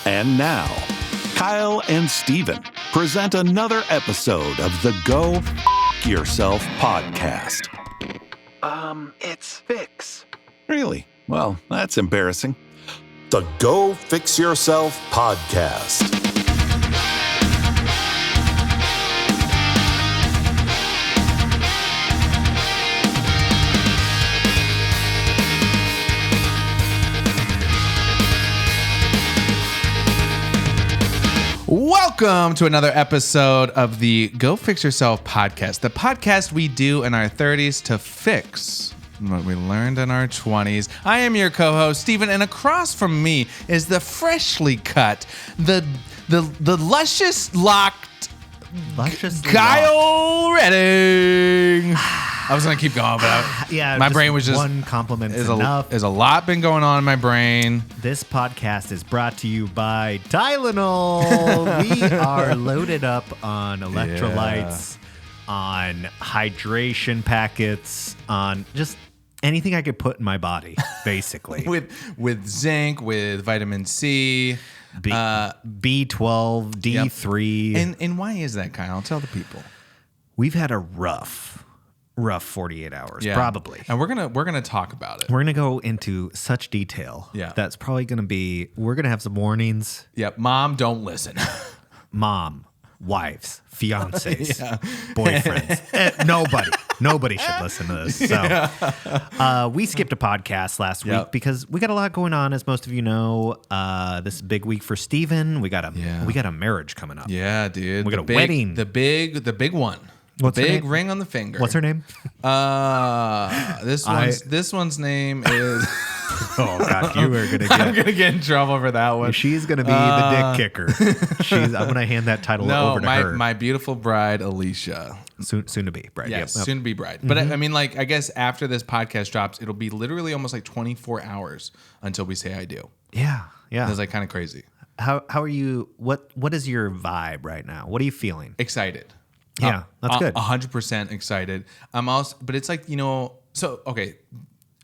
And now, Kyle and Steven present another episode of the Go F Yourself podcast. It's Fix. Really? Well, that's embarrassing. The Go Fix Yourself podcast. Welcome to another episode of the Go Fix Yourself podcast, the podcast we do in our 30s to fix what we learned in our 20s. I am your co-host, Steven, and across from me is the freshly cut, the luscious locked Kyle Redding. I was going to keep going, but my brain was just... One compliment is enough. There's a lot been going on in my brain. This podcast is brought to you by Tylenol. We are loaded up on electrolytes, on hydration packets, on just anything I could put in my body, basically. with zinc, with vitamin C, B12, D3. Yep. And why is that, Kyle? Tell the people. We've had a rough 48 hours, probably. And we're gonna talk about it. We're gonna go into such detail. Yeah. That's probably gonna be, we're gonna have some warnings. Yep. Mom, don't listen. Mom, wives, fiancés, boyfriends. Nobody should listen to this. So we skipped a podcast last week because we got a lot going on, as most of you know. This is a big week for Steven. We got a marriage coming up. Yeah, dude. We got a wedding. The big one. What's her big name? ring on the finger. What's her name? This one's name is... Oh, God, you are going to I'm going to get in trouble for that one. She's going to be the dick kicker. I'm going to hand that title over to her. My beautiful bride, Alicia. Soon to be bride. Yes, soon to be bride. But I mean, like, I guess after this podcast drops, it'll be literally almost like 24 hours until we say I do. Yeah. It's like kind of crazy. How are you? What is your vibe right now? What are you feeling? Excited. Yeah, that's good. 100% excited. I'm also, but it's like, so, okay,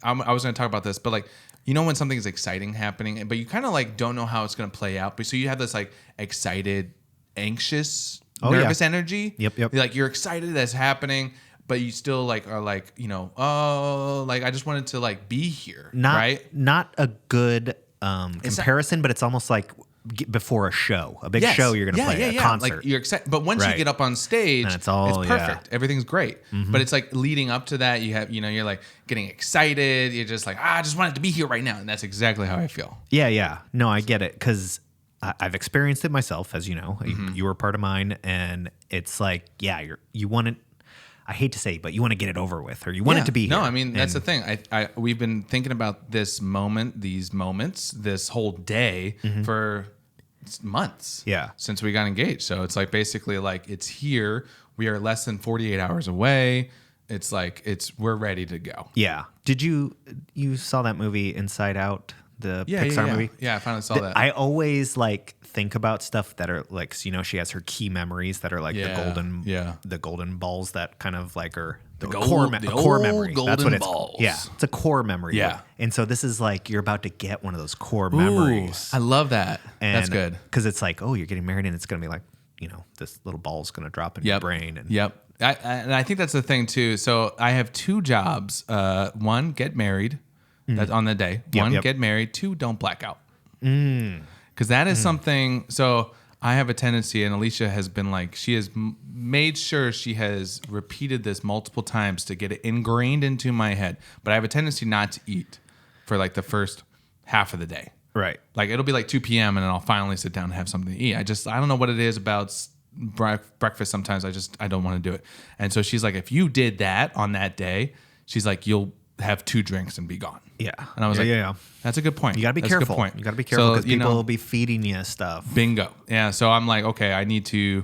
I was going to talk about this, but like, when something is exciting happening, but you kind of like don't know how it's going to play out. But so you have this like excited, anxious, nervous energy. Yep. Like you're excited that's happening, but you still like are like, like I just wanted to like be here. Right? Not a good comparison, but it's almost like before a show, a big show you're going to play, a concert. Like you're excited, but once you get up on stage, it's perfect. Yeah. Everything's great. Mm-hmm. But it's like leading up to that, you have, you're like getting excited. You're just like, I just want it to be here right now. And that's exactly how I feel. Yeah. No, I get it. Because I've experienced it myself, as you know. Mm-hmm. You were part of mine. And it's like, you want it. I hate to say, but you want to get it over with, or you want it to be here. No, I mean, that's the thing. We've been thinking about this moment, these moments, this whole day for months since we got engaged. So it's like basically like it's here. We are less than 48 hours away. It's like we're ready to go. Yeah. Did you saw that movie Inside Out, the Pixar movie? Yeah, I finally saw that. I always like think about stuff that are like, she has her key memories that are like the golden balls that kind of like are the core memory. That's what it's balls. Yeah, it's a core memory. Yeah. And so this is like you're about to get one of those core memories. I love that. That's good. Because it's like, you're getting married and it's going to be like, this little ball's going to drop in your brain. And and I think that's the thing too. So I have two jobs. One, get married. That's on the day. One, get married. Two, don't black out. Because that is something. So I have a tendency, and Alicia has been like, she has made sure she has repeated this multiple times to get it ingrained into my head. But I have a tendency not to eat for like the first half of the day. Right. Like it'll be like 2 p.m. and then I'll finally sit down and have something to eat. I don't know what it is about breakfast. Sometimes I don't want to do it. And so she's like, if you did that on that day, she's like, you'll have 2 drinks and be gone. Yeah. And I was that's a good point. You got to be careful. You got to be careful because people will be feeding you stuff. Bingo. Yeah. So I'm like, okay, I need to,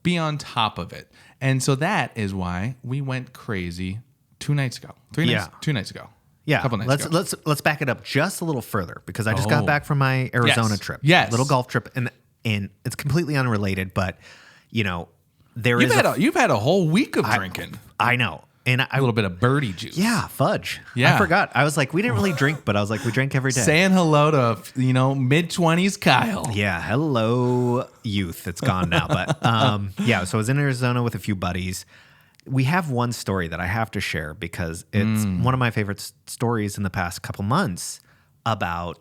be on top of it. And so that is why we went crazy 2 nights ago. 2 nights ago. Yeah. A couple nights ago. Let's back it up just a little further because I just got back from my Arizona trip. Yes. Little golf trip. And it's completely unrelated, but you've had a whole week of drinking. I know. And A little bit of birdie juice. Yeah, fudge. Yeah. I forgot. I was like, we didn't really drink, but I was like, we drink every day. Saying hello to, mid-20s Kyle. Yeah, hello, youth. It's gone now. But so I was in Arizona with a few buddies. We have one story that I have to share because it's one of my favorite stories in the past couple months about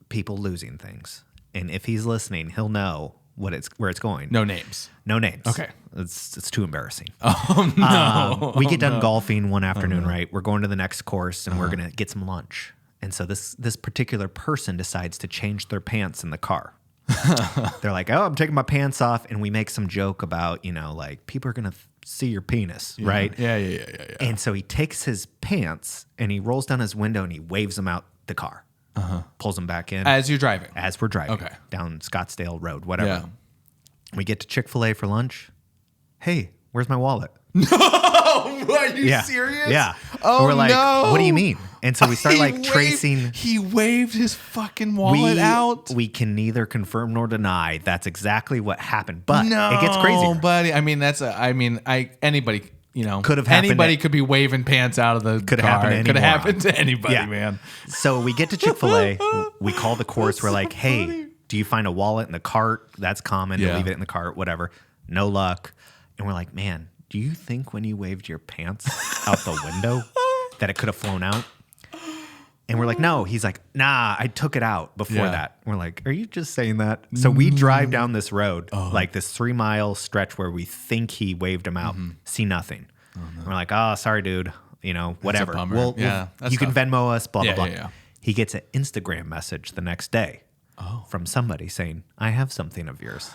people losing things. And if he's listening, he'll know where it's going. No names. No names. Okay. It's too embarrassing. Oh, no. We get done golfing one afternoon, right? We're going to the next course and we're going to get some lunch. And so this particular person decides to change their pants in the car. They're like, oh, I'm taking my pants off. And we make some joke about, like people are going to see your penis, right? Yeah. And so he takes his pants and he rolls down his window and he waves them out the car. Pulls them back in. As you're driving. As we're driving. Okay. Down Scottsdale Road, whatever. Yeah. We get to Chick-fil-A for lunch. Hey, where's my wallet? No! Are you serious? Yeah. Oh, and we're like, no. what do you mean? And so we start tracing. He waved his fucking wallet out. We can neither confirm nor deny that's exactly what happened. But No, it gets crazier. buddy. I mean, anybody, Could have happened anybody could be waving pants out of the Could car. have happened to Could have any happened to anybody, Yeah. man. So we get to Chick-fil-A. We call the course. We're like, hey, do you find a wallet in the cart? That's common to Yeah. leave it in the cart, whatever. No luck. And we're like, man, do you think when you waved your pants out the window that it could have flown out? And we're like, no. He's like, nah, I took it out before Yeah. that. We're like, are you just saying that? So we drive down this road, like this 3-mile stretch where we think he waved him out, see nothing. We're like, oh, sorry, dude. Whatever. bummer. Yeah, that's you can tough. Venmo us, blah, blah, blah. Yeah. He gets an Instagram message the next day from somebody saying, I have something of yours.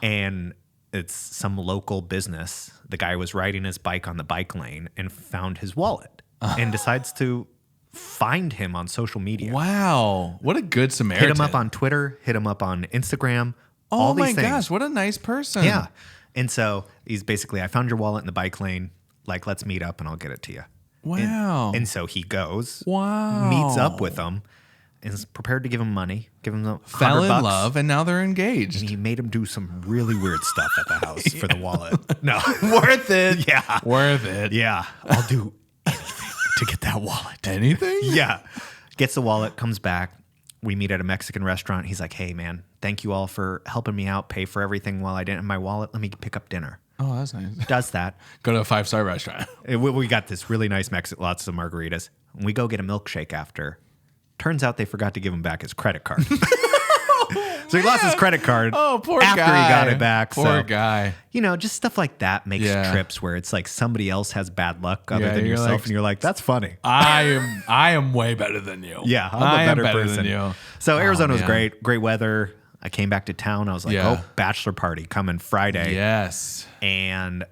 And it's some local business. The guy was riding his bike on the bike lane and found his wallet and decides to find him on social media. Wow. What a good Samaritan. Hit him up on Twitter, hit him up on Instagram. Oh all my these things. gosh, what a nice person. Yeah. And so he's basically, I found your wallet in the bike lane. Like, let's meet up and I'll get it to you. Wow. And so he goes, Wow. meets up with him, and is prepared to give him money, give him $100 Fell in bucks. love and now they're engaged. And he made him do some really weird stuff at the house for the wallet. No. Worth it. Yeah. Worth it. Yeah. I'll do anything to get that wallet. Anything? Yeah. Gets the wallet, comes back. We meet at a Mexican restaurant. He's like, hey, man, thank you all for helping me out, pay for everything while I didn't have my wallet. Let me pick up dinner. Oh, that's nice. Does that. Go to a 5-star restaurant. We got this really nice Mexican, lots of margaritas. We go get a milkshake after. Turns out they forgot to give him back his credit card. So he lost his credit card Oh, poor after guy. he got it back. Poor So, guy. just stuff like that makes Yeah. trips where it's like somebody else has bad luck other Yeah, than you're yourself. like- And you're like, that's funny. I am way better than you. Yeah, I'm I a am better than person. you. So Arizona was man. great weather. I came back to town. I was like, Yeah. oh, bachelor party coming Friday. Yes. And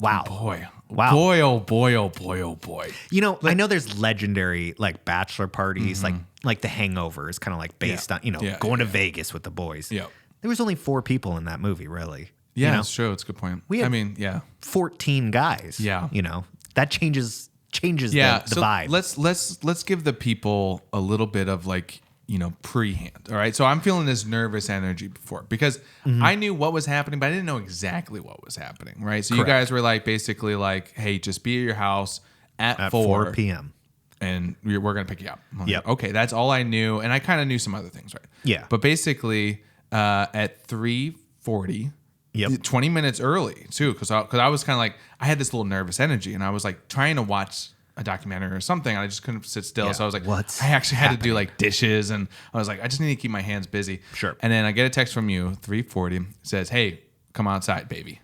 wow. Boy. Wow. Boy, oh boy, oh boy, oh boy. I know there's legendary like bachelor parties, like The Hangover is kind of like based on, Yeah, going to yeah. Vegas with the boys. Yep. There was only 4 people in that movie, really. Yeah, it's true. It's a good point. We had- 14 guys. Yeah. That changes Yeah. the So vibe. let's give the people a little bit of prehand. All right. So I'm feeling this nervous energy before because I knew what was happening, but I didn't know exactly what was happening. Right. So Correct. you guys were basically hey, just be at your house at 4 p.m. and we're going to pick you up. I'm like, Yep. okay. That's all I knew. And I kind of knew some other things. Right. Yeah. But basically at 3:40, Yep. 20 minutes early too. Cause I was kind of I had this little nervous energy and I was trying to watch a documentary or something. And I just couldn't sit still. Yeah. So I was like, What's I actually had happening? to do dishes. And I was like, I just need to keep my hands busy. Sure. And then I get a text from you, 3:40, says, hey, come outside, baby.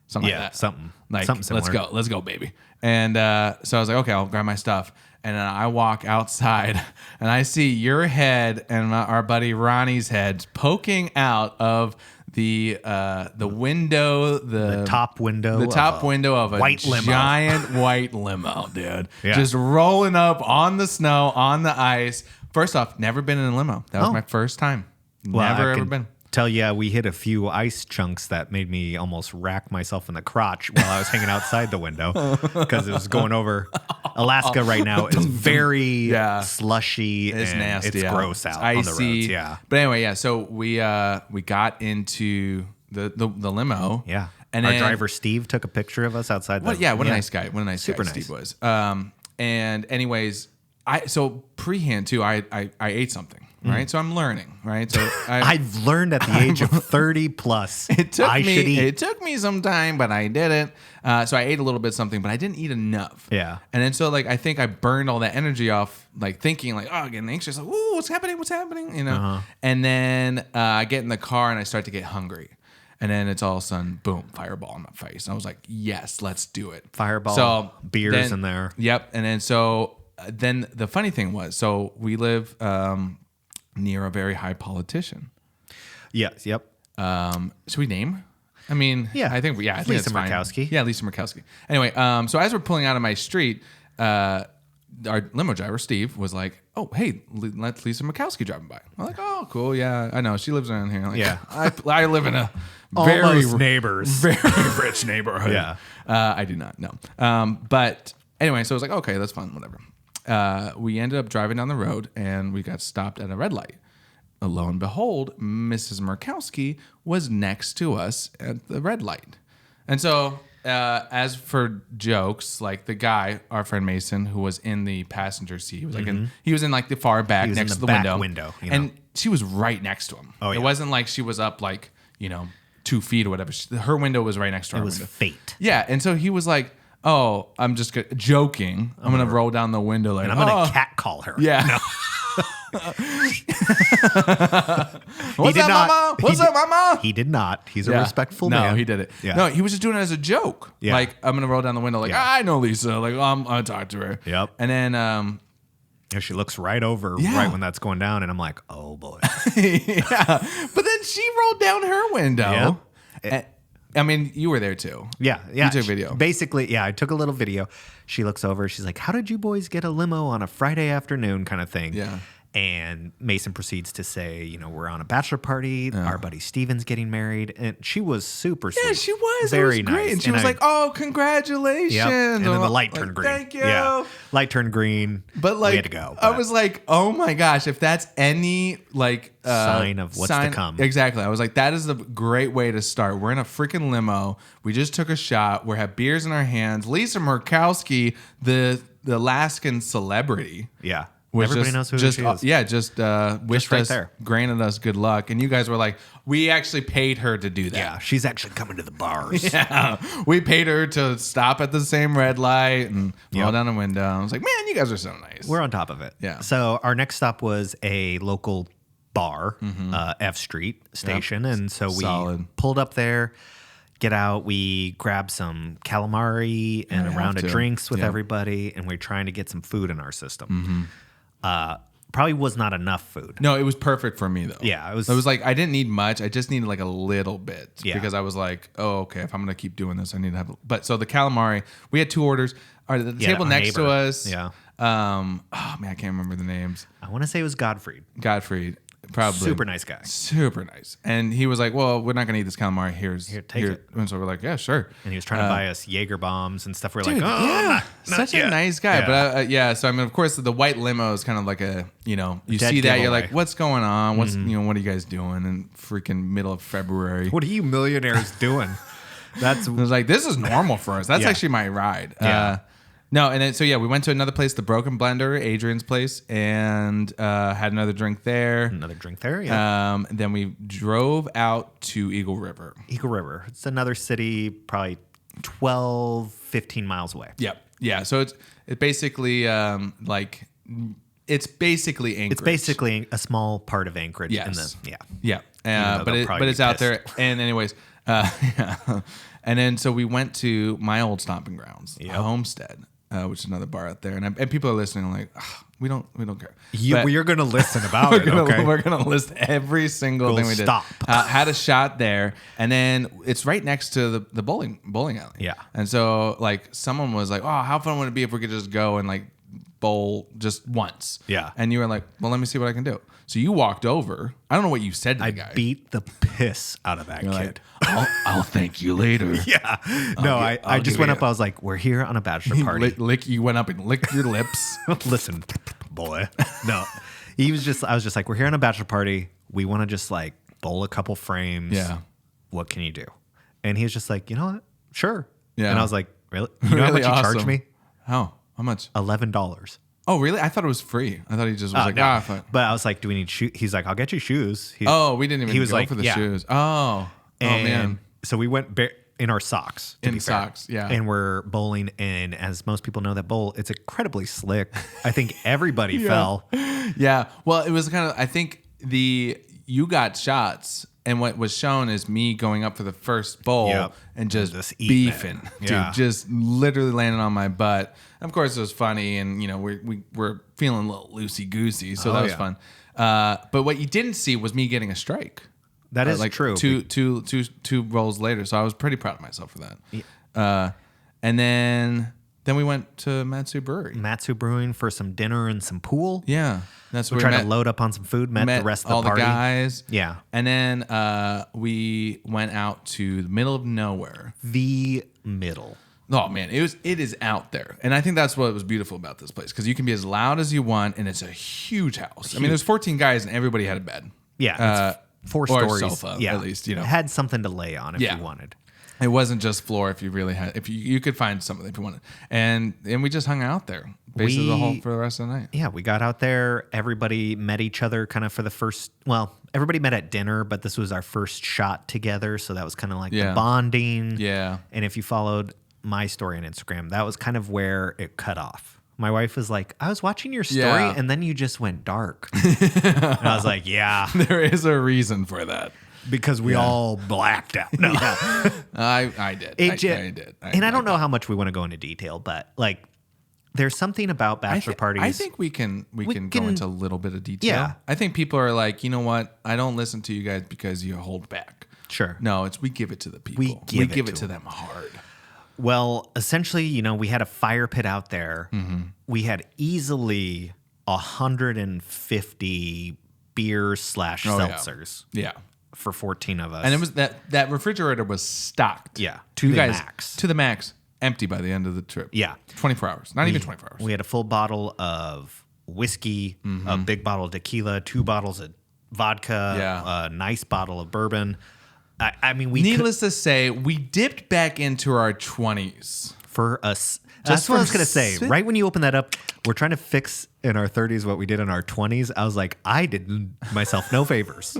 Something Yeah, like that. something Let's similar. let's go, baby. And so I was like, okay, I'll grab my stuff. And then I walk outside and I see your head and our buddy Ronnie's head poking out of the window, the top window of a white limo. giant white limo, dude. Yeah. Just rolling up on the snow, on the ice. First off, never been in a limo. That was Oh. my first time. Well, Never I ever can been. Tell you, we hit a few ice chunks that made me almost rack myself in the crotch while I was hanging outside the window because it was going over. Alaska right now is very slushy. It's and nasty. It's out. gross out It's on the icy. roads. Yeah. But anyway, yeah. So we got into the limo. Yeah. And our then, driver Steve took a picture of us outside. what a nice guy. What a nice Super guy nice. Steve was. And anyways, so prehand too. I ate something, right? So I'm learning, right? So I've learned at the age of 30 plus. It took me some time, but I did it. So I ate a little bit something, but I didn't eat enough. Yeah. And then so like I think I burned all that energy off, like thinking like, oh, getting anxious, like, ooh, what's happening, you know? And then I get in the car and I start to get hungry. And then it's all of a sudden, boom, fireball in my face. And I was like, yes, let's do it. Fireball, so beers in there. Yep. And then then the funny thing was, so we live near a very high politician. Yes. Yep. Should we name? I mean, Yeah. I think it's Lisa fine. Murkowski. Yeah, Lisa Murkowski. Anyway, so as we're pulling out of my street, our limo driver, Steve, was like, oh, hey, let Lisa Murkowski driving by. I'm like, oh, cool. Yeah, I know. She lives around here. I'm like, Yeah. I live in a Almost neighbors. very rich neighborhood. Yeah. I do not know. But anyway, so I was like, okay, that's fun, whatever. We ended up driving down the road and we got stopped at a red light. Lo and behold, Mrs. Murkowski was next to us at the red light. And so, as for jokes, like the guy, our friend Mason, who was in the passenger seat, was like he was in like the far back next to the window. And she was right next to him. Oh, yeah. It wasn't like she was up like, 2 feet or whatever. Her window was right next to our It was window. fate. Yeah, and so he was like, "Oh, I'm just joking. I'm gonna roll down the window like, And I'm going to catcall her. yeah." No. What's up, mama? What's up, mama? He did not. He's a Yeah. respectful no, man. he did it. Yeah. No, he was just doing it as a joke. Yeah. Like, I'm gonna roll down the window. Like, Yeah. I know Lisa. Like, I'm gonna talk to her. Yep. And then, And she looks right over Yeah. right when that's going down. And I'm like, oh, boy. yeah. But then she rolled down her window. Yeah. I mean, you were there too. Yeah. You took video. Basically, I took a little video. She looks over. She's like, how did you boys get a limo on a Friday afternoon kind of thing? Yeah. And Mason proceeds to say, we're on a bachelor party. Our buddy Steven's getting married. And she was super sweet. Yeah, she was. Very It was great. nice. And she was like, "Oh, congratulations!" Yep. And then I'm the light like, turned green. Thank you. Yeah. Light turned green. But like, we had to go. I but- was like, "Oh my gosh!" If that's any like sign of what's to come. exactly. I was like, "That is a great way to start." We're in a freaking limo. We just took a shot. We have beers in our hands. Lisa Murkowski, the Alaskan celebrity. Yeah. Was Everybody knows who she is. Yeah, just wished right us, there. granted us good luck, and you guys were like, we actually paid her to do that. Yeah. She's actually coming to the bars. Yeah, we paid her to stop at the same red light and roll Yep. down the window. I was like, man, you guys are so nice. We're on top of it. Yeah. So our next stop was a local bar, F Street station. And so we Solid. pulled up there, get out. We grabbed some calamari and a we round have of to. drinks with Yeah. everybody. And we're trying to get some food in our system. Probably was not enough food. No, it was perfect for me though. Yeah, it was like I didn't need much. I just needed like a little bit because I was like, oh, okay, if I'm gonna keep doing this, I need to have. But so the calamari, we had 2 orders. The table our next to neighbor. us. Yeah. Oh man, I can't remember the names. I want to say it was Godfrey. Godfrey, probably Super nice guy. Super nice. And he was like, well, we're not gonna eat this calamari. Here, take it. And so we're like, yeah, sure. And he was trying to buy us Jaeger bombs and stuff. We're Dude, like, oh, yeah, not such yet. a nice guy. Yeah. But So I mean, of course, the white limo is kind of like a you Dead see that you're giveaway. like, what's going on? What's what are you guys doing in freaking middle of February? What are you millionaires doing? That's I was like, this is normal for us. That's Yeah. actually my ride. Yeah. No, and then so we went to another place, the Broken Blender, Adrian's place, and had another drink there. another drink there. Yeah. Then we drove out to Eagle River. Eagle River. It's another city, probably 12, 15 miles away. Yep. Yeah. So it's basically it's basically Anchorage. It's basically a small part of Anchorage. Yes. Yeah. Yeah. though But they'll probably it's be out pissed. there. And anyways, yeah. And then so we went to my old stomping grounds, Homestead, which is another bar out there. And people are listening. I'm like, "Ugh, we don't care. But You're going to listen about it, okay? we're gonna list every single Go thing we did. stop. Had a shot there, and then it's right next to the bowling alley. Yeah. And so like someone was like, "Oh, how fun would it be if we could just go and like bowl just once?" Yeah. And you were like, "Well, let me see what I can do." So you walked over. I don't know what you said to I the guy. beat the piss out of that You're kid. like, I'll thank you later. Yeah. No, I I'll just give went you up. I was like, we're here on a bachelor party. You went up and licked your lips. Listen, boy. No. I was just like, we're here on a bachelor party. We want to just like bowl a couple frames. Yeah. What can you do? And he was just like, you know what? Sure. Yeah. And I was like, really? You know how Really much he charged awesome. me? How much? $11. Oh, really? I thought it was free. I thought he just was like, no. fuck. But I was like, do we need shoes? He's like, I'll get you shoes. We didn't even he was go like, for the yeah. shoes. Oh, man. So we went in our socks. To In be fair. socks, yeah. And we're bowling. And as most people know that bowl, it's incredibly slick. I think everybody fell. Yeah. Well, it was kind of, I think you got shots. And what was shown is me going up for the first bowl and just eating beefing, it. Yeah. dude, just literally landing on my butt. Of course, it was funny, and we're feeling a little loosey goosey, so that was fun. But what you didn't see was me getting a strike. That is true. Two rolls later, so I was pretty proud of myself for that. Yeah. And then we went to Matsu Brewery. Matsu Brewing for some dinner and some pool. Yeah. That's We're where trying to load up on some food, met the rest of the all party. the guys. Yeah. And then we went out to the middle of nowhere. The middle. Oh man, it is out there. And I think that's what was beautiful about this place, because you can be as loud as you want, and it's a huge house. I mean, there's 14 guys and everybody had a bed. Yeah. It's 4 or stories. a sofa, at least, It had something to lay on if you wanted. It wasn't just floor. If you really had, if you could find something if you wanted, and we just hung out there basically for the rest of the night. Yeah, we got out there. Everybody met each other kind of for the first. Well, everybody met at dinner, but this was our first shot together, so that was kind of like the bonding. Yeah. And if you followed my story on Instagram, that was kind of where it cut off. My wife was like, "I was watching your story, and then you just went dark." And I was like, "Yeah, there is a reason for that." Because we all blacked out. No. I did. I did. I don't know how much we want to go into detail, but like, there's something about bachelor parties. I think we can go into a little bit of detail. Yeah. I think people are like, you know what? I don't listen to you guys because you hold back. Sure. No, we give it to the people. We give it to them hard. Well, essentially, we had a fire pit out there. Mm-hmm. We had easily 150 beers / seltzers. Yeah. For 14 of us. And it was that refrigerator was stocked. Yeah. To the max. Empty by the end of the trip. Yeah. 24 hours. Not even 24 hours. We had a full bottle of whiskey, a big bottle of tequila, 2 bottles of vodka, a nice bottle of bourbon. I mean, needless to say, we dipped back into our 20s. For us. That's what I was going to say. Right when you open that up, we're trying to fix in our 30s what we did in our 20s. I was like, I did myself no favors.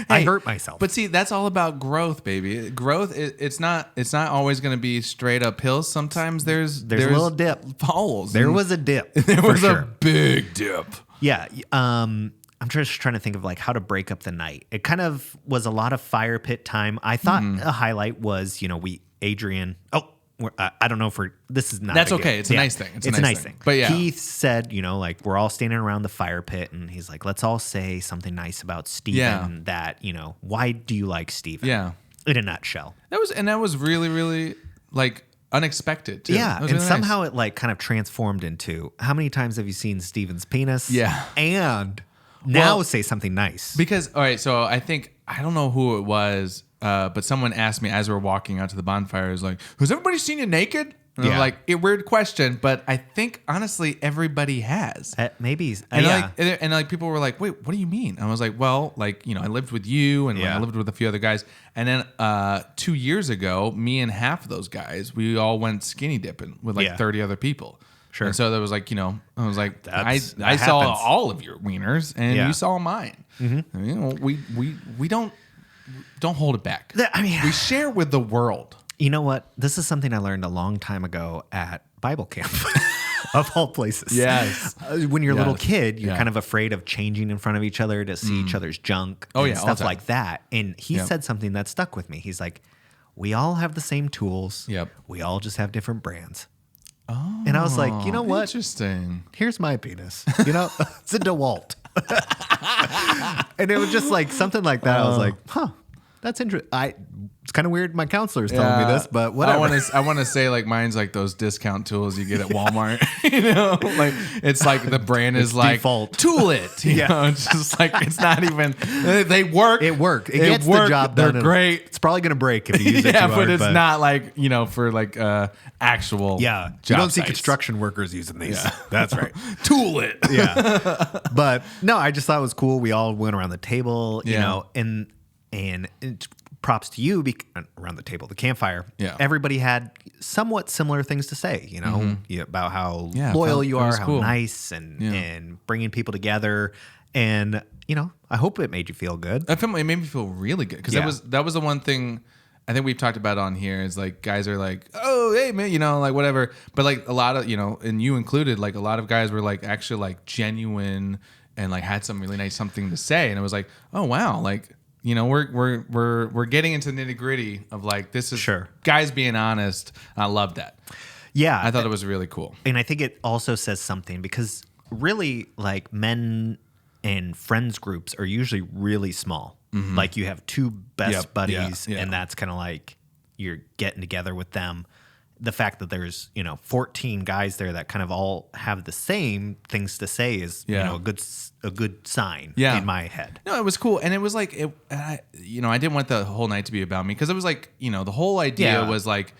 I hurt myself. But see, that's all about growth, baby. Growth, it's not always going to be straight up hills. Sometimes there's a little dip. Holes. There was a dip. There was a big dip. Yeah. I'm just trying to think of like how to break up the night. It kind of was a lot of fire pit time. I thought a highlight was, I don't know if this is not. That's okay. It's a nice thing. It's a nice thing. But yeah, Keith said, like we're all standing around the fire pit, and he's like, let's all say something nice about Steven. Yeah. That why do you like Steven? Yeah. In a nutshell. That was really, really like unexpected too. Yeah, and really somehow it like kind of transformed into how many times have you seen Steven's penis? Yeah, and now say something nice. Because all right, so I don't know who it was. But someone asked me as we were walking out to the bonfire, is like, has everybody seen you naked? And I'm like, weird question, but I think honestly everybody has. Maybe. And people were like, wait, what do you mean? And I was like, well, I lived with you and I lived with a few other guys. And then 2 years ago, me and half of those guys, we all went skinny dipping with 30 other people. Sure. And so there was like, I was like, I saw all of your wieners and you saw mine. Mm-hmm. We don't hold it back. We share with the world. You know what? This is something I learned a long time ago at Bible camp, of all places. Yes. When you're a little kid, you're kind of afraid of changing in front of each other to see each other's junk and stuff like that. And he said something that stuck with me. He's like, we all have the same tools. Yep. We all just have different brands. Oh, and I was like, you know what? Interesting. Here's my penis. It's a DeWalt. And it was just like something like that. I was like, that's interesting. It's kind of weird. My counselor's telling me this, but whatever. I want to say like mine's like those discount tools you get at Walmart. Like it's like the brand is like default. Tool it. You know, it's just like it's not even. They work. It works. It gets the job done. They're great. It's probably gonna break if you use it too hard. But it's not like for like actual. Yeah, job you don't see sites. construction workers using these. Yeah. That's right. Tool it. Yeah, but no, I just thought it was cool. We all went around the table, and props to you around the table, the campfire. Yeah. Everybody had somewhat similar things to say, about how loyal you it are, was how cool. nice and bringing people together. And, I hope it made you feel good. It made me feel really good because that was the one thing I think we've talked about on here is like guys are like, oh, hey, man, like whatever. But like a lot of, and you included, like a lot of guys were like actually like genuine and like had some really nice something to say. And it was like, oh, wow. Like, we're getting into the nitty gritty of like, this is guys being honest. I love that. Yeah. I thought it was really cool. And I think it also says something because really like men and friends groups are usually really small. Mm-hmm. Like you have two best buddies and that's kind of like you're getting together with them. The fact that there's, 14 guys there that kind of all have the same things to say is, a good sign in my head. No, it was cool. And it was like, I didn't want the whole night to be about me because it was like, the whole idea was like,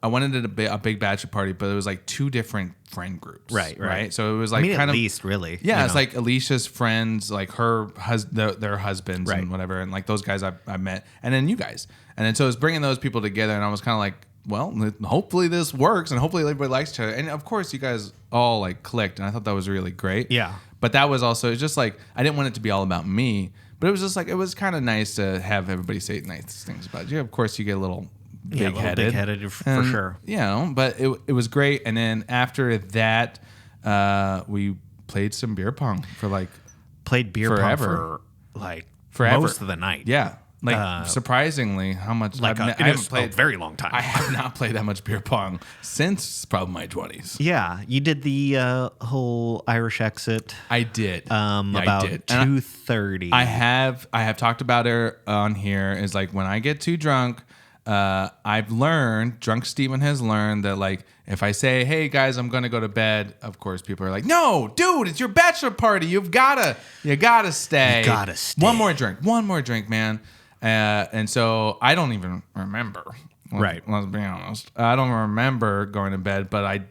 I wanted it a big bachelor party, but it was like two different friend groups. Right. So it was like at least really. Yeah, it's like Alicia's friends, like their husbands and whatever. And like those guys I met. And then you guys. And then so it was bringing those people together. And I was kind of like, well, hopefully this works. And hopefully everybody likes each other. And of course you guys all like clicked. And I thought that was really great. Yeah. But that was also just like, I didn't want it to be all about me. But it was just like, it was kind of nice to have everybody say nice things about you. Of course you get a little... big-headed for sure. But it was great. And then after that, we played some beer pong for like pong for like forever. Most of the night. Yeah. Like surprisingly, how much I haven't played a very long time. I have not played that much beer pong since probably my 20s. Yeah, you did the whole Irish exit. I did. About 2:30. I have talked about it on here. Is like when I get too drunk. I've learned, drunk Steven has learned that like if I say, hey guys, I'm gonna go to bed, of course people are like, no, dude, it's your bachelor party. You gotta stay. You gotta stay. One more drink, man. And so I don't even remember. Let's be honest. I don't remember going to bed, but I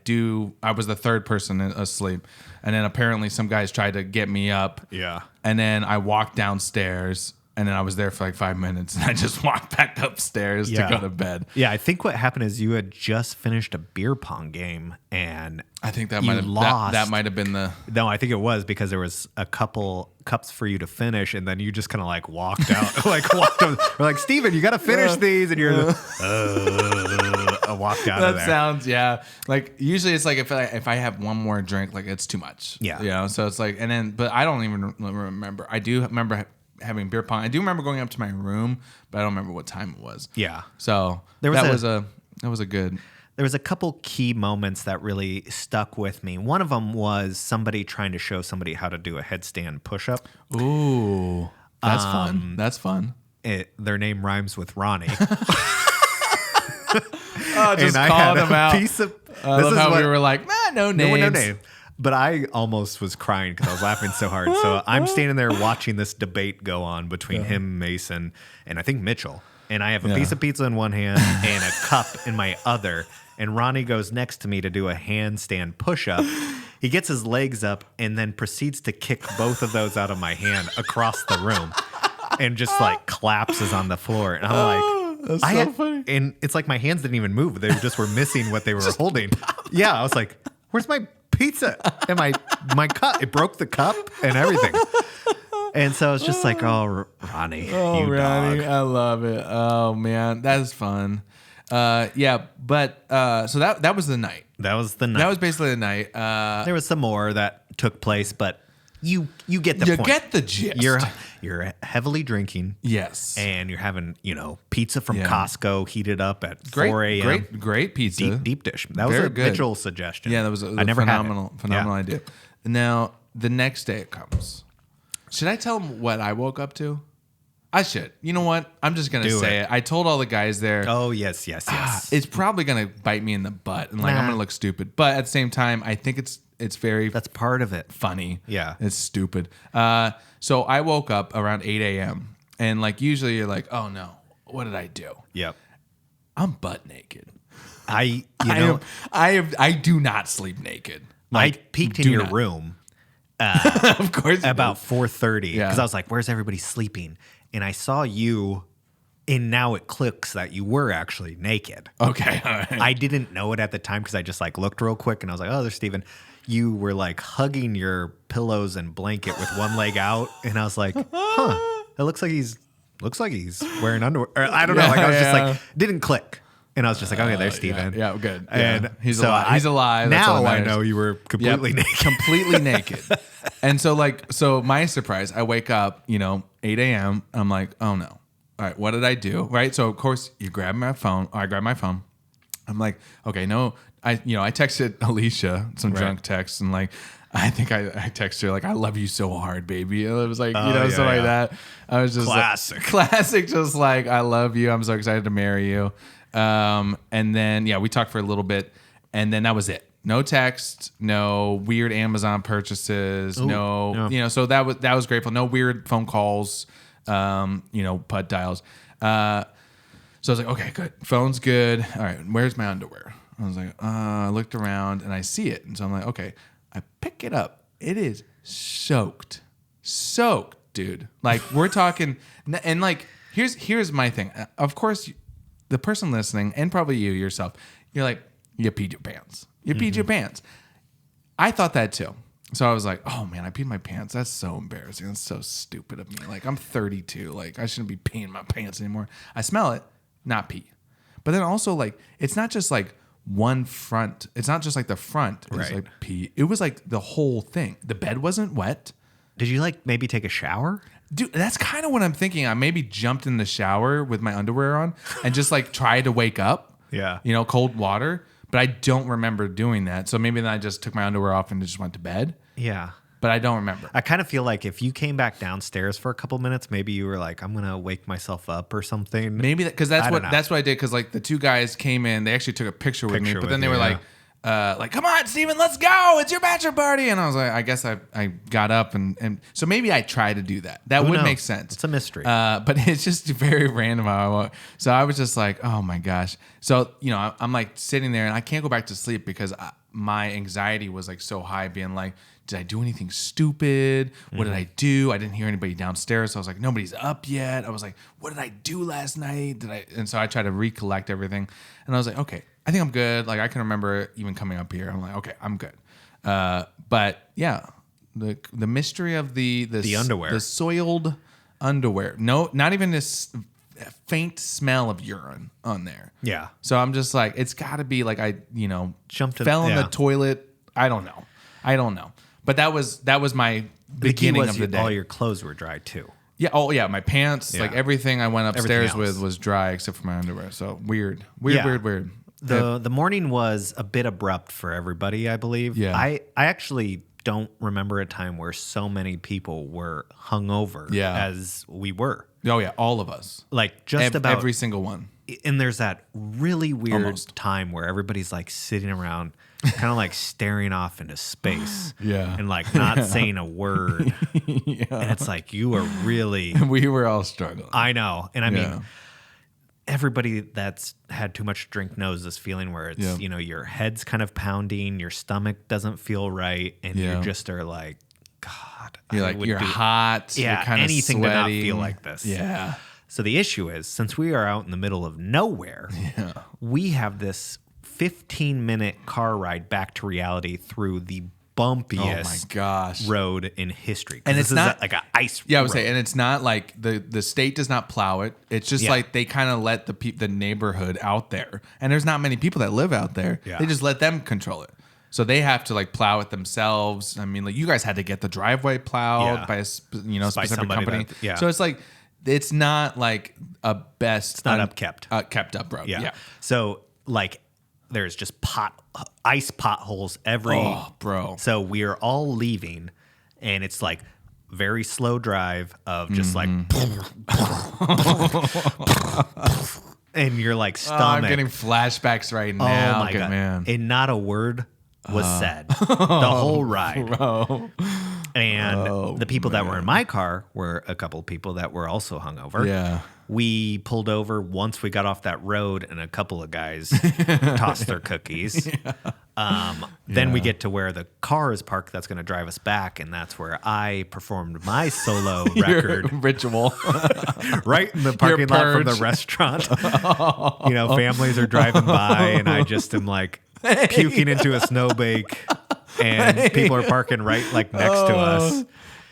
was the third person asleep. And then apparently some guys tried to get me up. Yeah. And then I walked downstairs. And then I was there for like 5 minutes, and I just walked back upstairs to go to bed. Yeah, I think what happened is you had just finished a beer pong game, and I think that might have been the. No, I think it was because there was a couple cups for you to finish, and then you just kind of like walked out, We're like, Steven, you got to finish these, and you're I walked out of there. That sounds like usually it's like if I have one more drink, like it's too much. Yeah, so it's like but I don't even remember. I do remember having beer pong. I do remember going up to my room, but I don't remember what time it was. Yeah. So that was a good. There was a couple key moments that really stuck with me. One of them was somebody trying to show somebody how to do a headstand push-up. Ooh, that's fun. That's fun. Their name rhymes with Ronnie. Just calling them out. I love how we were like, no names. No name. But I almost was crying because I was laughing so hard. So I'm standing there watching this debate go on between him, Mason, and I think Mitchell. And I have a piece of pizza in one hand and a cup in my other. And Ronnie goes next to me to do a handstand push-up. He gets his legs up and then proceeds to kick both of those out of my hand across the room and just like collapses on the floor. And I'm like, that's so funny. And it's like my hands didn't even move. They just were missing what they were holding. Yeah, I was like, where's my pizza and my cup? It broke the cup and everything. And so it's just like, oh, Ronnie, Ronnie, dog. I love it. Oh man, that's fun. But so that was the night. That was the night. That was basically the night. There was some more that took place, but you get the point. You get the gist. You're heavily drinking. Yes. And you're having, pizza from Costco heated up at 4 a.m. Great pizza. Deep dish. That was a Mitchell suggestion. Yeah, that was a phenomenal idea. Now, the next day it comes. Should I tell them what I woke up to? I should. You know what? I'm just going to say it. I told all the guys there. Oh, yes. It's probably going to bite me in the butt and I'm going to look stupid. But at the same time, I think it's very... That's part of it. Funny. Yeah. It's stupid. So I woke up around 8 a.m. And like usually you're like, oh no, what did I do? Yep. I'm butt naked. I do not sleep naked. I peeked in your room. Of course. About 4:30. Because I was like, where's everybody sleeping? And I saw you And now it clicks that you were actually naked. Okay. All right. I didn't know it at the time because I just like looked real quick and I was like, oh, there's Steven. You were like hugging your pillows and blanket with one leg out. And I was like, huh, it looks like he's wearing underwear. Or, I don't know. Like I was just like, didn't click. And I was just like, okay, there's Steven. Yeah, good. And yeah. He's so alive. He's alive. That's Now all that I matters. know you were completely naked. Completely naked. And so my surprise, I wake up, 8 a.m. I'm like, oh no. All right, what did I do? Right. So of course you grab my phone. Or I grab my phone. I'm like, okay, no. I texted Alicia some drunk text and like, I think I texted her like, I love you so hard, baby. And it was like, something like that. I was just classic. Just like, I love you. I'm so excited to marry you. And then, we talked for a little bit and then that was it. No text, no weird Amazon purchases, so that was grateful. No weird phone calls, PUD dials. So I was like, okay, good. Phone's good. All right, where's my underwear? I was like, I looked around and I see it. And so I'm like, okay, I pick it up. It is soaked, dude. Like we're talking, and like, here's my thing. Of course, the person listening and probably you yourself, you're like, you peed your pants. You peed your pants. I thought that too. So I was like, oh man, I peed my pants. That's so embarrassing. That's so stupid of me. Like I'm 32. Like I shouldn't be peeing my pants anymore. I smell it, not pee. But then also like, it's not just like one front. It's not just like the front. It's like pee. It was like the whole thing. The bed wasn't wet. Did you like maybe take a shower? Dude, that's kind of what I'm thinking. I maybe jumped in the shower with my underwear on and just like tried to wake up. Yeah. Cold water. But I don't remember doing that. So maybe then I just took my underwear off and just went to bed. Yeah. But I don't remember. I kind of feel like if you came back downstairs for a couple minutes, maybe you were like, I'm going to wake myself up or something. Maybe because that's what I did. Because like the two guys came in, they actually took a picture with me. But then they were like, come on, Steven, let's go. It's your bachelor party. And I was like, I guess I got up. And so maybe I try to do that. That would make sense. It's a mystery. But it's just very random. So I was just like, oh my gosh. So, I'm like sitting there and I can't go back to sleep because my anxiety was like so high being like, did I do anything stupid? What did I do? I didn't hear anybody downstairs. So I was like, nobody's up yet. I was like, what did I do last night? And so I tried to recollect everything. And I was like, okay, I think I'm good. Like I can remember even coming up here. I'm like, okay, I'm good. But yeah, the mystery of the underwear, the soiled underwear. No, not even this faint smell of urine on there. Yeah. So I'm just like, it's got to be like I, fell in the toilet. I don't know. But that was my beginning of the day. All your clothes were dry too. Yeah. Oh yeah. My pants, like everything I went upstairs with was dry except for my underwear. So weird. The morning was a bit abrupt for everybody, I believe. Yeah. I actually don't remember a time where so many people were hungover as we were. Oh yeah, all of us. Like just about every single one. And there's that really weird time where everybody's like sitting around, kind of like staring off into space. Yeah. And like not saying a word. And it's like, you are really. We were all struggling. I know. And I mean, everybody that's had too much to drink knows this feeling where it's, your head's kind of pounding, your stomach doesn't feel right. And you just are like, God. You're hot. Yeah. You're kind anything of to not feel like this. Yeah. So the issue is, since we are out in the middle of nowhere, we have this 15-minute car ride back to reality through the bumpiest road in history. And it's not like an ice road. Yeah, I would say, and it's not like the state does not plow it. It's just like they kind of let the neighborhood out there. And there's not many people that live out there. Yeah. They just let them control it. So they have to like plow it themselves. I mean, like you guys had to get the driveway plowed by a specific company. So it's like, it's not like a best. It's not kept up road. Yeah. So like there's just ice potholes every. Oh, bro. So we are all leaving, and it's like very slow drive of just like. And you're like stomach. I'm getting flashbacks right now. Oh my God. Man. And not a word was said the whole ride. Bro. And the people that were in my car were a couple of people that were also hungover. Yeah. We pulled over once we got off that road, and a couple of guys tossed their cookies. Then we get to where the car is parked that's going to drive us back, and that's where I performed my solo record. Ritual. Right in the parking lot from the restaurant. Families are driving by, and I just am like puking into a snowbake, and people are parking right like next to us.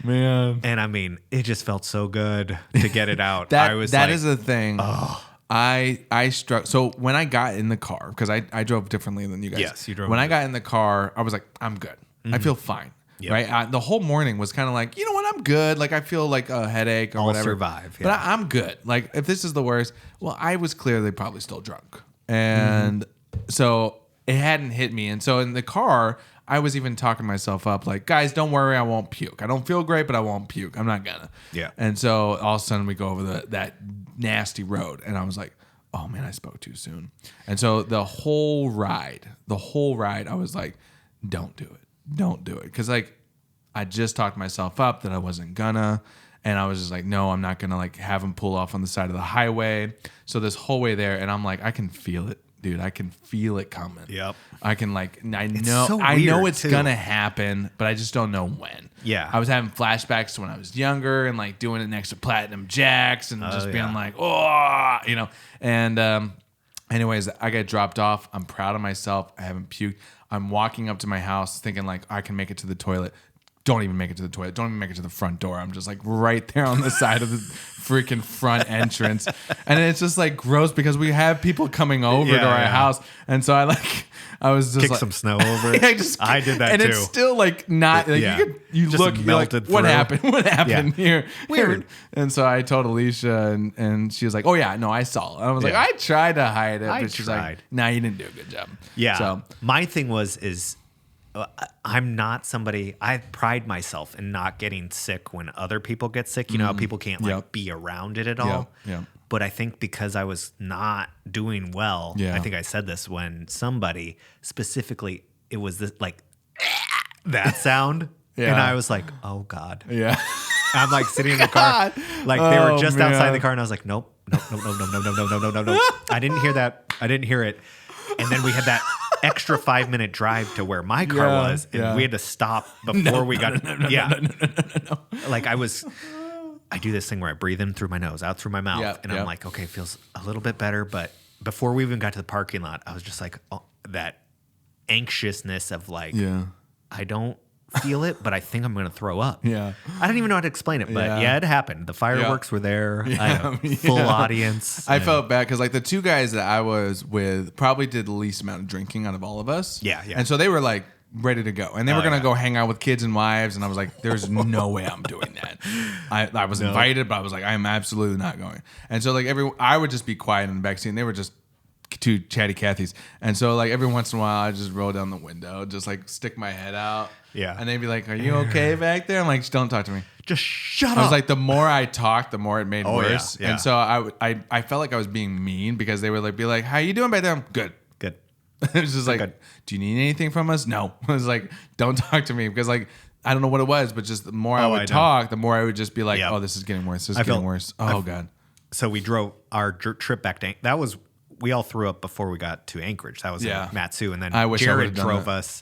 Man. And I mean, it just felt so good to get it out. That is a thing. Oh. I struck. So when I got in the car, because I drove differently than you guys. Yes, you drove. When I got in the car, I was like, I'm good. I feel fine. Yep. Right. The whole morning was kind of like, you know what? I'm good. Like I feel like a headache or whatever. Survive. Yeah. But I'm good. Like if this is the worst, well, I was clearly probably still drunk. And so it hadn't hit me. And so in the car, I was even talking myself up like, guys, don't worry, I won't puke. I don't feel great, but I won't puke. I'm not gonna. Yeah. And so all of a sudden we go over that nasty road, and I was like, oh man, I spoke too soon. And so the whole ride, I was like, don't do it, because like I just talked myself up that I wasn't gonna, and I was just like, no, I'm not gonna like have him pull off on the side of the highway. So this whole way there, and I'm like, I can feel it. Dude, I can feel it coming. Yep. I can I know it's gonna happen, but I just don't know when. Yeah. I was having flashbacks to when I was younger and like doing it next to Platinum Jacks and just being like, oh, And anyways, I got dropped off. I'm proud of myself. I haven't puked. I'm walking up to my house thinking like I can make it to the toilet. Don't even make it to the toilet. Don't even make it to the front door. I'm just like right there on the side of the freaking front entrance. And it's just like gross because we have people coming over to our house. And so I was just kick like, some snow over it. I did that and too. And it's still like not, like you just look, you're like, what happened? What happened here? Weird. And so I told Alicia and she was like, oh yeah, no, I saw it. And I was like, I tried to hide it. But she's like, nah, you didn't do a good job. Yeah. So my thing is I'm not somebody, I pride myself in not getting sick when other people get sick. You know how people can't be around it at all. Yeah. But I think because I was not doing well, I think I said this when somebody specifically, it was this like that sound. And I was like, oh God. Yeah. I'm like sitting in the car, like they were just outside the car, and I was like, nope. I didn't hear that. I didn't hear it. And then we had that extra 5-minute drive to where my car was, and we had to stop before we got. No. Like I do this thing where I breathe in through my nose, out through my mouth, and I'm like, okay, it feels a little bit better. But before we even got to the parking lot, I was just like, that anxiousness of like, I don't feel it, but I think I'm going to throw up. Yeah. I don't even know how to explain it, but it happened. The fireworks were there. I had a full audience. I felt bad because like the two guys that I was with probably did the least amount of drinking out of all of us. Yeah. And so they were like ready to go. And they were going to go hang out with kids and wives. And I was like, there's no way I'm doing that. I was invited, but I was like, I'm absolutely not going. And so like I would just be quiet in the backseat, and they were just two chatty Cathys. And so like every once in a while I just roll down the window, just like stick my head out. Yeah. And they'd be like, are you okay back there? I'm like, just don't talk to me. Just shut up. I was like, the more I talked, the more it made worse. Yeah. And so I felt like I was being mean because they would like be like, how you doing back there? I'm good. It was just like, do you need anything from us? No. I was like, don't talk to me because like I don't know what it was, but just the more I would talk, the more I would just be like, oh, this is getting worse. This is getting worse. Oh God. So we drove our trip back to we all threw up before we got to Anchorage. That was in Matsu, and then Jared drove us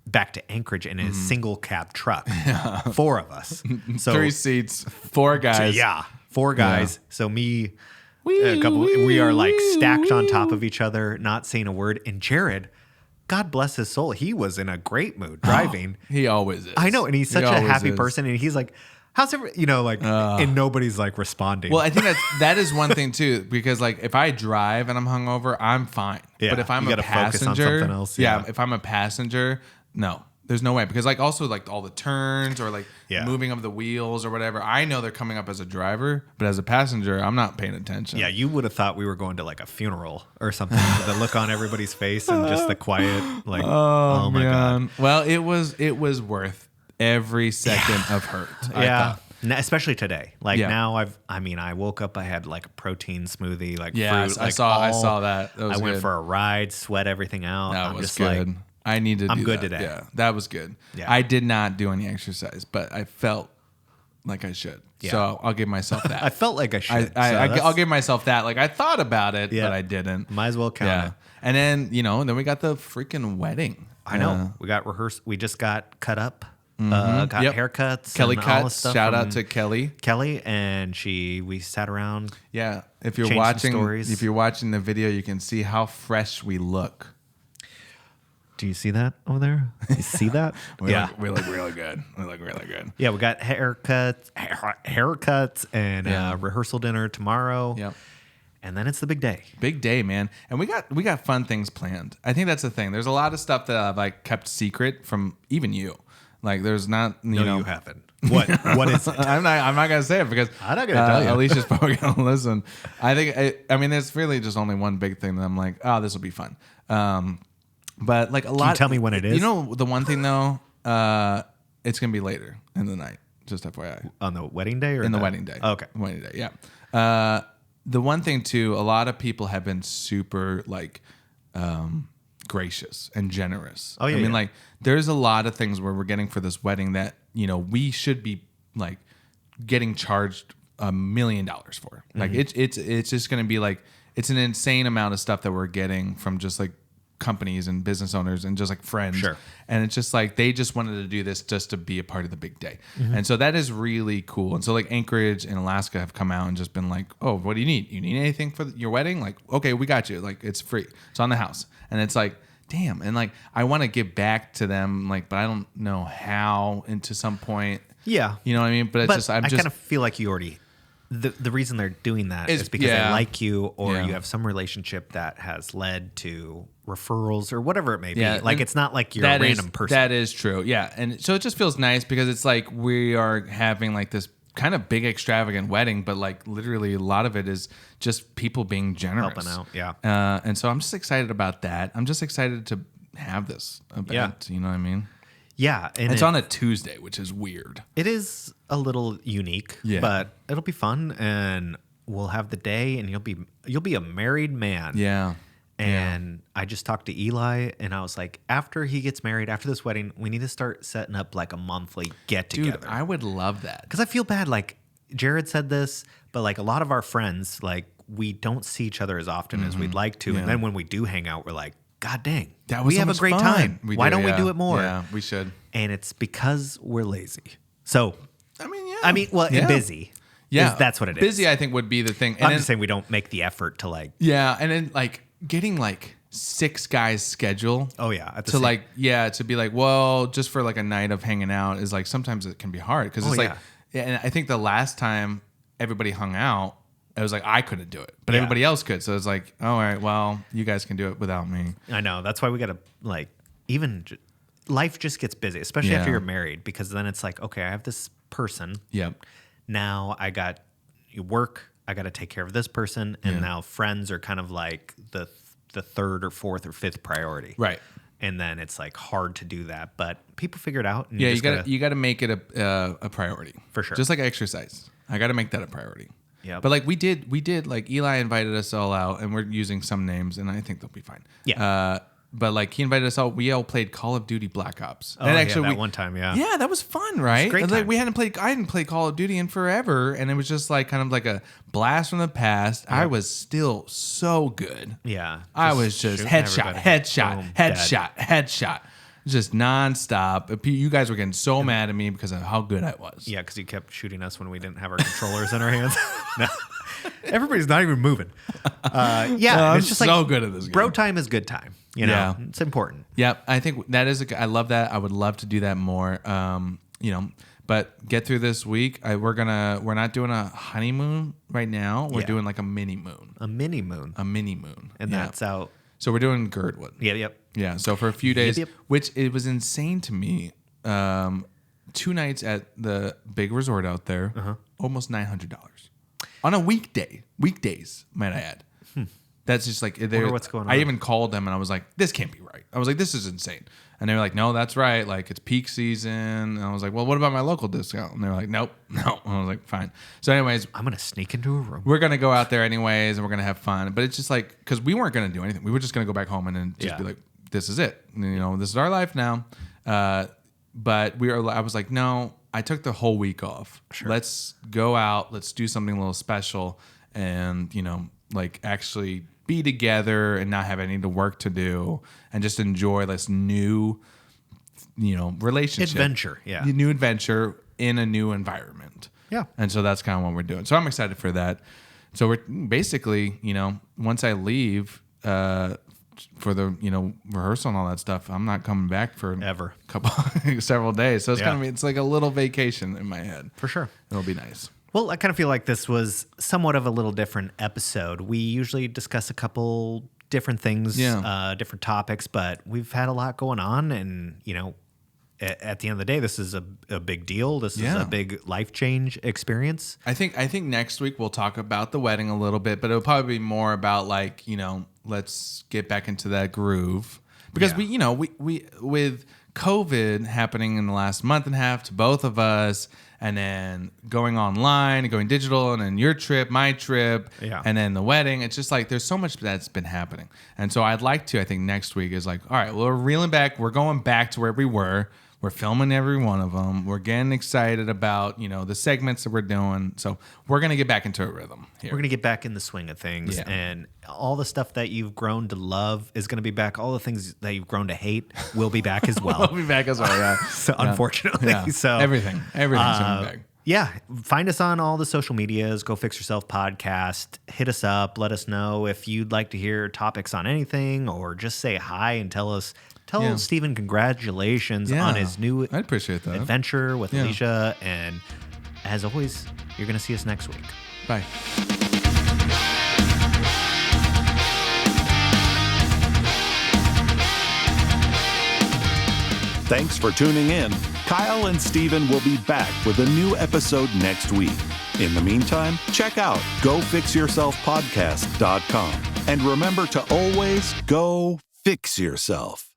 back to Anchorage in his single cab truck. 4 of us. So 3 seats, 4 guys. So 4 guys. Yeah. So me, we are like stacked on top of each other, not saying a word. And Jared, God bless his soul, he was in a great mood driving. He always is. I know, and he's such a happy person, and he's like, how's every, and nobody's like responding. Well, I think that is one thing too, because like if I drive and I'm hungover, I'm fine. Yeah, but if I'm a passenger, focus on else, if I'm a passenger, no, there's no way, because like also like all the turns or like moving of the wheels or whatever, I know they're coming up as a driver, but as a passenger, I'm not paying attention. Yeah, you would have thought we were going to like a funeral or something. The look on everybody's face and just the quiet, like, oh my God. Well, it was worth every second of hurt. I thought. Especially today. Like now I woke up, I had like a protein smoothie, like fruit. I saw that. I went for a ride, sweat everything out. That was just good. I need to. I'm good that. today. Yeah, that was good. Yeah. I did not do any exercise, but I felt like I should. Yeah. So I'll give myself that. I felt like I should. I'll give myself that. Like I thought about it, Yeah. but I didn't. Might as well count it. And then then we got the freaking wedding. I know. We got rehearsed. We just got cut up. Got haircuts. Kelly and all this Cuts. stuff Shout from out to Kelly. Kelly, and we sat around. Yeah. If you're Changed some stories. if you're watching the video, you can see how fresh we look. Do you see that over there? You see that? We look really good. We look really good. Yeah, we got haircuts and rehearsal dinner tomorrow. Yep. And then it's the big day. Big day, man. And we got fun things planned. I think that's the thing. There's a lot of stuff that I've like kept secret from even you. Like there's not you haven't. What is it? I'm not gonna say it because I'm not gonna tell you. Alicia's probably gonna listen. I think I mean there's really just only one big thing that I'm like, oh, this will be fun. But like a lot. Can you tell me when it is? You know the one thing though, it's gonna be later in the night. Just FYI. On the wedding day or in the wedding day? Okay, wedding day. Yeah. The one thing too, a lot of people have been super like gracious and generous. Oh yeah. I mean, yeah. like there's a lot of things where we're getting for this wedding that we should be like getting charged $1 million for. Like it's just gonna be like it's an insane amount of stuff that we're getting from just like companies and business owners and just like friends. Sure. And it's just like they just wanted to do this just to be a part of the big day. And so that is really cool. And so like Anchorage and Alaska have come out and just been like, oh, what do you need? You need anything for your wedding? Like, okay, we got you. Like it's free. It's on the house. And it's like, damn. And like I want to give back to them, like, but I don't know how and to some point. Yeah. You know what I mean? But it's I kind of feel like you already the reason they're doing that is because they like you or you have some relationship that has led to referrals or whatever it may be. Like it's not like you're a random person. That is true. Yeah. And so it just feels nice because it's like we are having like this kind of big extravagant wedding, but like literally a lot of it is just people being generous. Helping out. Yeah. And so I'm just excited about that. I'm just excited to have this event. You know what I mean? Yeah. And it's on a Tuesday, which is weird. It is a little unique, but it'll be fun and we'll have the day and you'll be a married man. Yeah. And I just talked to Eli and I was like, after he gets married, after this wedding, we need to start setting up like a monthly get together. Dude, I would love that. Because I feel bad. Like Jared said this, but like a lot of our friends, like we don't see each other as often as we'd like to. And then when we do hang out, we're like, God dang, we have a great time. Why don't we do it more? Yeah, we should. And it's because we're lazy. So, and busy. Yeah, that's what it is. Busy, I think, would be the thing. And I'm just saying we don't make the effort to like. Yeah, and then like getting like 6 guys' schedule. Oh yeah, to be like, well, just for like a night of hanging out is like sometimes it can be hard because it's like, and I think the last time everybody hung out, it was like I couldn't do it, but everybody else could. So it's like, oh, all right, well, you guys can do it without me. I know. That's why we got to like life just gets busy, especially after you're married, because then it's like, okay, I have this person. Yep. Now I got work. I got to take care of this person, and now friends are kind of like the third or fourth or fifth priority. Right. And then it's like hard to do that, but people figure it out. And you got to make it a priority for sure. Just like exercise, I got to make that a priority. Yeah. But like we did like Eli invited us all out, and we're using some names, and I think they'll be fine. Yeah. But like he invited us all. We all played Call of Duty Black Ops. Oh, and actually, that one time, yeah, that was fun, right? Great like I hadn't played Call of Duty in forever, and it was just like kind of like a blast from the past. Yep. I was still so good. Yeah, I was just headshot, just nonstop. You guys were getting so mad at me because of how good I was. Yeah, because you kept shooting us when we didn't have our controllers in our hands. No. Everybody's not even moving. It's just so like good at this game. Bro time is good time. You know, it's important. Yeah, I think that is. I love that. I would love to do that more. But get through this week. We're not doing a honeymoon right now. We're doing like a mini moon. A mini moon. And that's out. So we're doing Girdwood. Yep. Yeah. So for a few days, which it was insane to me. 2 nights at the big resort out there, almost $900 on a weekdays, might I add. That's just like what's going on. I even called them and I was like, this can't be right. I was like, this is insane. And they were like, no, that's right. Like it's peak season. And I was like, well, what about my local discount? And they were like, nope. And I was like, fine. So anyways, I'm going to sneak into a room. We're going to go out there anyways and we're going to have fun. But it's just like, because we weren't going to do anything. We were just going to go back home and then just be like, this is it. This is our life now. But I was like, no, I took the whole week off. Sure. Let's go out. Let's do something a little special and, like actually be together and not have any work to do and just enjoy this new, relationship. Adventure. Yeah. New adventure in a new environment. Yeah. And so that's kind of what we're doing. So I'm excited for that. So we're basically, once I leave for the, rehearsal and all that stuff, I'm not coming back for ever several days. So it's like a little vacation in my head. For sure. It'll be nice. Well, I kind of feel like this was somewhat of a little different episode. We usually discuss a couple different things, different topics, but we've had a lot going on. And, at the end of the day, this is a big deal. This is a big life change experience. I think next week we'll talk about the wedding a little bit, but it'll probably be more about like, let's get back into that groove. Because we with COVID happening in the last month and a half to both of us, and then going online and going digital, and then your trip, my trip, and then the wedding. It's just like there's so much that's been happening. And so I think next week is like, all right, well, we're reeling back. We're going back to where we were. We're filming every one of them. We're getting excited about, the segments that we're doing. So we're going to get back into a rhythm here. We're going to get back in the swing of things. Yeah. And all the stuff that you've grown to love is going to be back. All the things that you've grown to hate will be back as well. Will be back as well, yeah. So unfortunately. Yeah. So everything's coming back. Yeah. Find us on all the social medias. Go Fix Yourself Podcast. Hit us up. Let us know if you'd like to hear topics on anything, or just say hi and tell Stephen congratulations on his new I'd appreciate that. adventure with Alicia. And as always, you're going to see us next week. Bye. Thanks for tuning in. Kyle and Steven will be back with a new episode next week. In the meantime, check out gofixyourselfpodcast.com. And remember to always go fix yourself.